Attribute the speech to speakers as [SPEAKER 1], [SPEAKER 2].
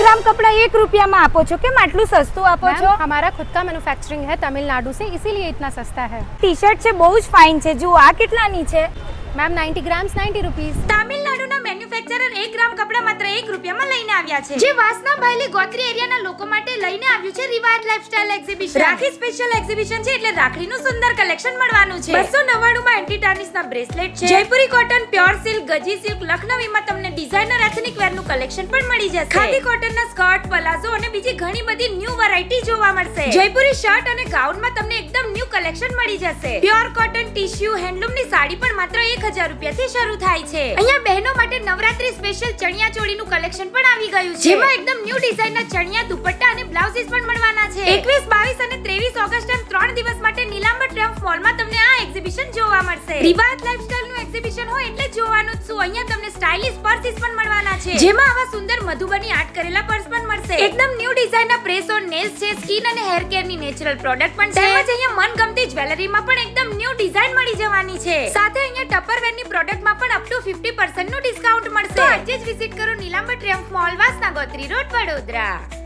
[SPEAKER 1] ग्राम कपड़ा 1 रुपया में आपो छो केम आटलू सस्तुं आपो छो?
[SPEAKER 2] हमारा खुद का मैन्युफैक्चरिंग है तमिलनाडु से, इसीलिए इतना सस्ता है।
[SPEAKER 1] टी शर्ट छे बहु ज फाइन छे, जो आ केटलानी छे?
[SPEAKER 2] Ma'am 90 grams 90 rupees.
[SPEAKER 1] તામિલનાડુના મેન્યુફેક્ચરર 1 ગ્રામ કપડા માત્ર 1 રૂપિયામાં લઈને આવ્યા છે, જે વાસના ભાયલી ગોત્રી એરિયાના લોકો માટે લઈને આવ્યું છે રિવાજ લાઇફસ્ટાઇલ એક્ઝિબિશન। રાખી સ્પેશિયલ એક્ઝિબિશન છે એટલે રાખડીનું સુંદર કલેક્શન મળવાનું છે। 299 માં એન્ટી ટાર્નિશના બ્રેસલેટ છે, જયપુરી કોટન, પ્યોર સિલ્ક, ગજી સિલ્ક, લખનવીમાં તમને ડિઝાઇનર એથનિક વેરનું કલેક્શન પણ મળી જશે। ખાદી કોટનના સ્કર્ટ, પલાઝો અને બીજી ઘણી બધી ન્યૂ વેરાયટી જોવા મળશે। જયપુરી શર્ટ અને ગાઉનમાં તમને એકદમ ન્યૂ કલેક્શન મળી જશે। પ્યોર કોટન, ટીશ્યુ, હેન્ડલૂમની સાડી પણ માત્ર 1000 રૂપિયાથી શરૂ થાય છે। અહીંયા બહેનો માટે નવરાત્રી સ્પેશિયલ ચણિયા ચોળીનું કલેક્શન પણ આવી ગયું છે, જેમાં એકદમ ન્યૂ ડિઝાઇનના ચણિયા, દુપટ્ટા અને બ્લાઉઝીસ પણ મળવાના છે। 21, 22 અને 23 ઓગસ્ટ એમ 3 દિવસ માટે નીલાંબર ટ્રિયમ્ફ મોલમાં તમને આ એક્ઝિબિશન જોવા મળશે। રિવાજ લાઇફસ્ટાઇલનું એક્ઝિબિશન હોય એટલે જોવાનું જ શું, અહીંયા તમને સ્ટાઇલિશ પર્સીસ પણ મળવાના છે, જેમાં આવા સુંદર મધુબની આર્ટ કરેલા પર્સ પણ મળશે। એકદમ ન્યૂ ડિઝાઇનના પ્રેસ ઓન નેલ્સ છે, સ્કિન અને હેર કેરની નેચરલ પ્રોડક્ટ પણ છે, તેમજ અહીંયા મનગમતી જ્વેલરીમાં પણ એકદમ ન્યૂ ડિઝાઇન મળી જવાની છે। સાથે અહીંયા ટપરવેરની પ્રોડક્ટમાં પણ અપ ટુ 50% નું ડિસ્કાઉન્ટ મળશે। તો આજે જ વિઝિટ કરો નીલાંબર ટ્રિયમ્ફ મોલ, વાસના ગોત્રી રોડ, વડોદરા।